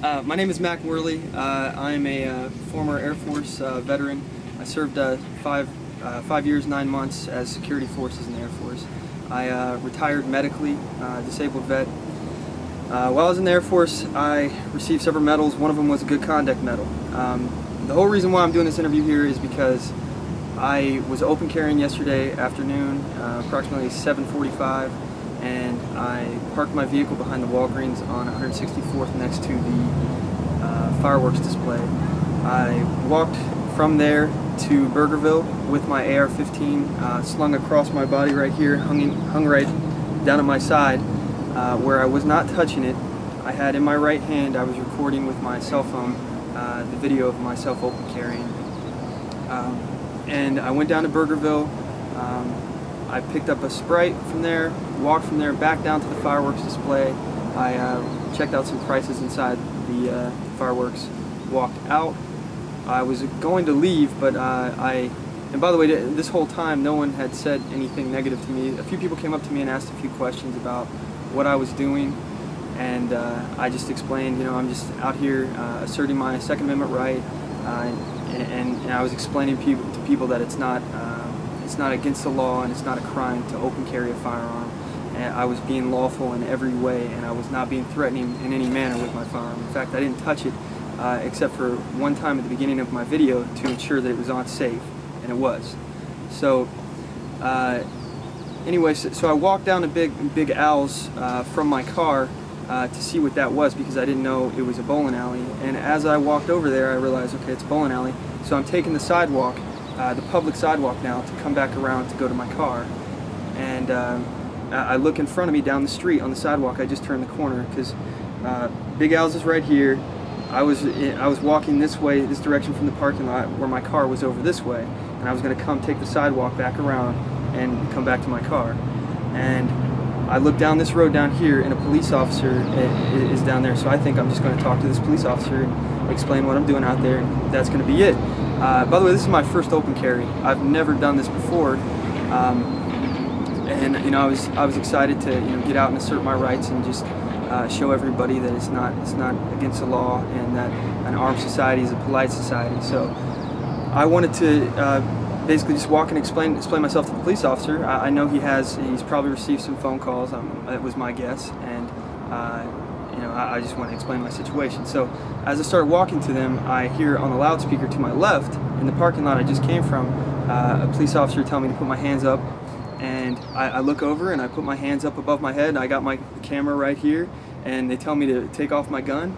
My name is Mac Worley. I'm a former Air Force veteran. I served 5 years, 9 months as security forces in the Air Force. I retired medically, disabled vet. While I was in the Air Force, I received several medals. One of them was a Good Conduct Medal. The whole reason why I'm doing this interview here is because I was open carrying yesterday afternoon, approximately 7:45. And I parked my vehicle behind the Walgreens on 164th next to the fireworks display. I walked from there to Burgerville with my AR-15 slung across my body right here, hung right down at my side, where I was not touching it. I had in my right hand, I was recording with my cell phone the video of myself open carrying. And I went down to Burgerville. I picked up a Sprite from there, walked from there back down to the fireworks display. I checked out some prices inside the fireworks, walked out. I was going to leave, but and by the way, this whole time no one had said anything negative to me. A few people came up to me and asked a few questions about what I was doing, and I just explained, you know, I'm just out here asserting my Second Amendment right, and I was explaining to people that it's not against the law and it's not a crime to open carry a firearm. And I was being lawful in every way, and I was not being threatening in any manner with my firearm. In fact, I didn't touch it except for one time at the beginning of my video to ensure that it was on safe, and it was. So anyway, so I walked down to Big Al's from my car to see what that was, because I didn't know it was a bowling alley. And as I walked over there, I realized, okay, it's a bowling alley. So I'm taking the sidewalk, the public sidewalk now, to come back around to go to my car. And I look in front of me down the street on the sidewalk. I just turned the corner because Big Al's is right here. I was walking this way, this direction from the parking lot, where my car was over this way, and I was going to come take the sidewalk back around and come back to my car. And I look down this road down here, and a police officer is down there. So I think I'm just going to talk to this police officer and explain what I'm doing out there, and that's going to be it. By the way, this is my first open carry. I've never done this before, and you know, I was excited to, you know, get out and assert my rights and just show everybody that it's not against the law, and that an armed society is a polite society. So I wanted to basically just walk and explain myself to the police officer. I know he's probably received some phone calls. That was my guess, and you know, I just want to explain my situation. So as I start walking to them, I hear on the loudspeaker to my left, in the parking lot I just came from, a police officer tell me to put my hands up. And I look over and I put my hands up above my head. I got my camera right here, and they tell me to take off my gun.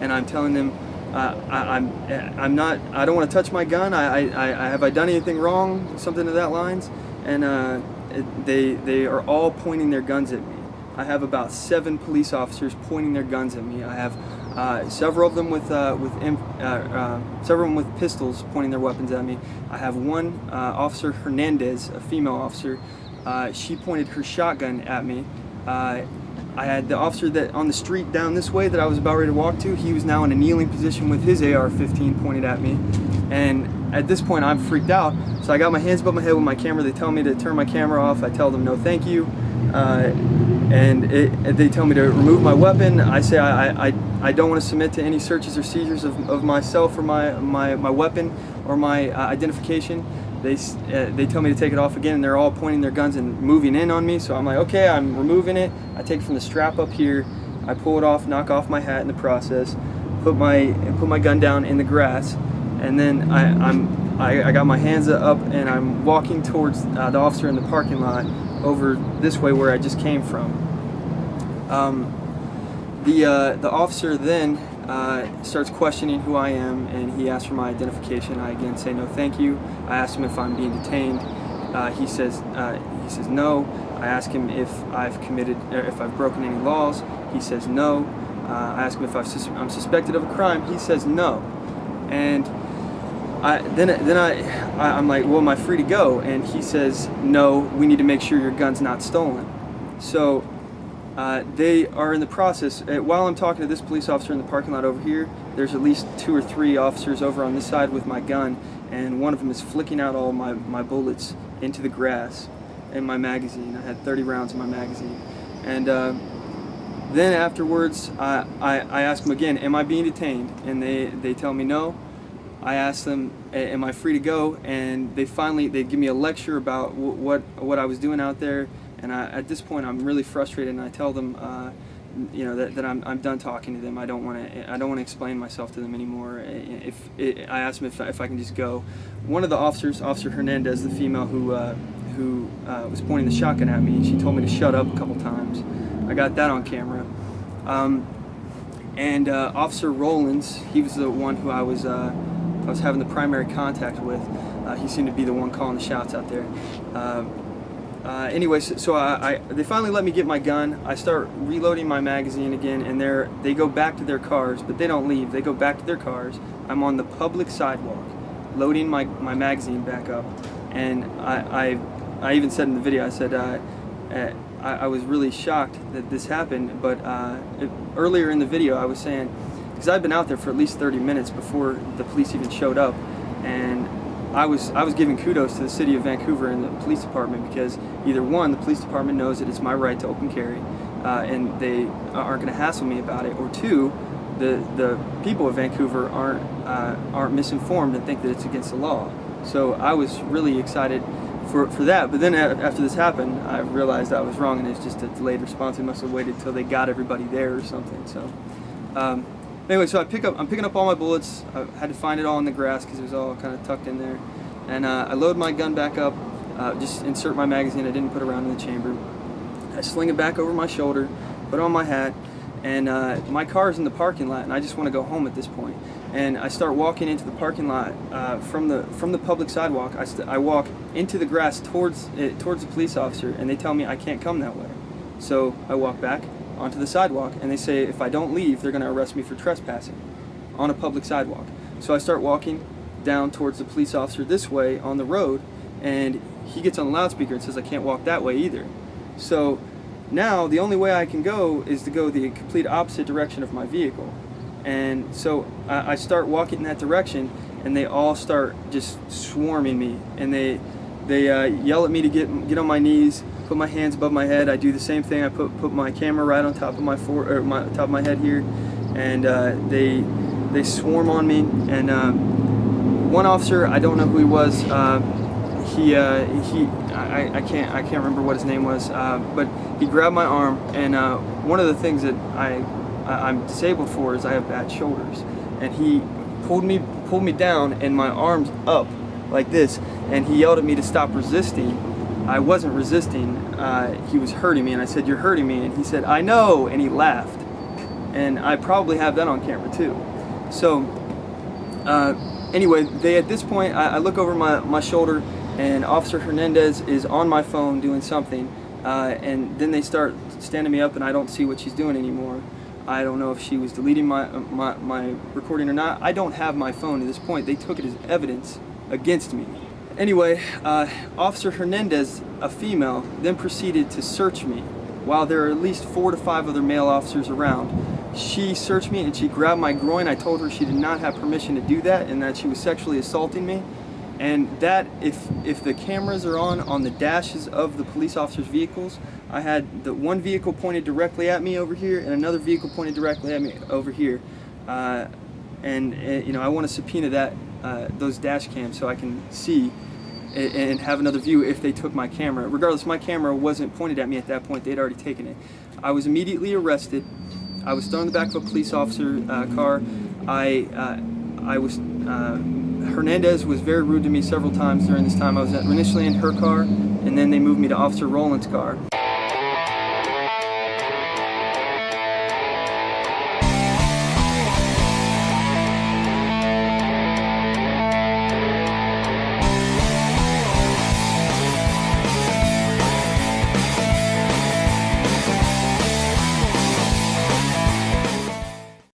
And I'm telling them, I don't want to touch my gun. Have I done anything wrong? Something to that lines. And they are all pointing their guns at me. I have about 7 police officers pointing their guns at me. I have several of them with pistols pointing their weapons at me. I have one officer, Hernandez, a female officer. She pointed her shotgun at me. I had the officer that on the street down this way that I was about ready to walk to. He was now in a kneeling position with his AR-15 pointed at me. And at this point, I'm freaked out. So I got my hands above my head with my camera. They tell me to turn my camera off. I tell them no, thank you. And they tell me to remove my weapon. I say I don't want to submit to any searches or seizures of myself or my weapon or my identification. They tell me to take it off again, and they're all pointing their guns and moving in on me. So I'm like, okay, I'm removing it. I take it from the strap up here. I pull it off, knock off my hat in the process, put my gun down in the grass, and then I got my hands up and I'm walking towards the officer in the parking lot over this way where I just came from. The officer then starts questioning who I am, and he asks for my identification. I again say no, thank you. I ask him if I'm being detained. He says no. I ask him if I've broken any laws. He says no. I ask him if I'm suspected of a crime. He says no. And I'm like, well, am I free to go? And he says, no, we need to make sure your gun's not stolen. So they are in the process. While I'm talking to this police officer in the parking lot over here, there's at least 2 or 3 officers over on this side with my gun, and one of them is flicking out all my bullets into the grass in my magazine. I had 30 rounds in my magazine. And Then afterwards, I ask them again, am I being detained? And they tell me no. I ask them, am I free to go? And they give me a lecture about what I was doing out there. And at this point, I'm really frustrated, and I tell them, that I'm done talking to them. I don't want to explain myself to them anymore. I ask them if I can just go. One of the officers, Officer Hernandez, the female who was pointing the shotgun at me, she told me to shut up a couple times. I got that on camera. And Officer Rollins, he was the one who I was having the primary contact with. He seemed to be the one calling the shots out there. Anyway, so they finally let me get my gun. I start reloading my magazine again, and they go back to their cars, but they don't leave. They go back to their cars. I'm on the public sidewalk, loading my magazine back up, and I even said in the video, I said I was really shocked that this happened, but earlier in the video I was saying, because I'd been out there for at least 30 minutes before the police even showed up, and I was giving kudos to the city of Vancouver and the police department, because either one, the police department knows that it's my right to open carry, and they aren't going to hassle me about it, or two, the people of Vancouver aren't misinformed and think that it's against the law. So I was really excited for that, but then after this happened, I realized I was wrong, and it's just a delayed response. They must have waited till they got everybody there or something. So anyway, so I'm picking up all my bullets. I had to find it all in the grass because it was all kind of tucked in there, and I load my gun back up, just insert my magazine. I didn't put it around in the chamber. I sling it back over my shoulder, put on my hat, and my car's in the parking lot, and I just want to go home at this point. And I start walking into the parking lot from the public sidewalk. I walk into the grass towards the police officer, and they tell me I can't come that way. So I walk back onto the sidewalk, and they say if I don't leave, they're going to arrest me for trespassing on a public sidewalk. So I start walking down towards the police officer this way on the road, and he gets on the loudspeaker and says I can't walk that way either. So now the only way I can go is to go the complete opposite direction of my vehicle. And so I start walking in that direction, and they all start just swarming me, and they yell at me to get on my knees, put my hands above my head. I do the same thing. I put my camera right on top of top of my head here, and they swarm on me. And one officer, I don't know who he was. I can't remember what his name was, but he grabbed my arm, and one of the things that I'm disabled for is I have bad shoulders, and he pulled me down, and my arms up like this, and he yelled at me to stop resisting. I wasn't resisting. He was hurting me, and I said, "You're hurting me," and he said, "I know," and he laughed, and I probably have that on camera too. So anyway, at this point, I look over my shoulder, and Officer Hernandez is on my phone doing something, and then they start standing me up, and I don't see what she's doing anymore. I don't know if she was deleting my recording or not. I don't have my phone at this point. They took it as evidence against me. Anyway, Officer Hernandez, a female, then proceeded to search me while there are at least 4 to 5 other male officers around. She searched me, and she grabbed my groin. I told her she did not have permission to do that, and that she was sexually assaulting me. And that, if the cameras are on the dashes of the police officers' vehicles, I had the one vehicle pointed directly at me over here, and another vehicle pointed directly at me over here. I want to subpoena those dash cams so I can see and have another view if they took my camera. Regardless, my camera wasn't pointed at me at that point. They'd already taken it. I was immediately arrested. I was thrown in the back of a police officer car. Hernandez was very rude to me several times during this time. I was initially in her car, and then they moved me to Officer Roland's car.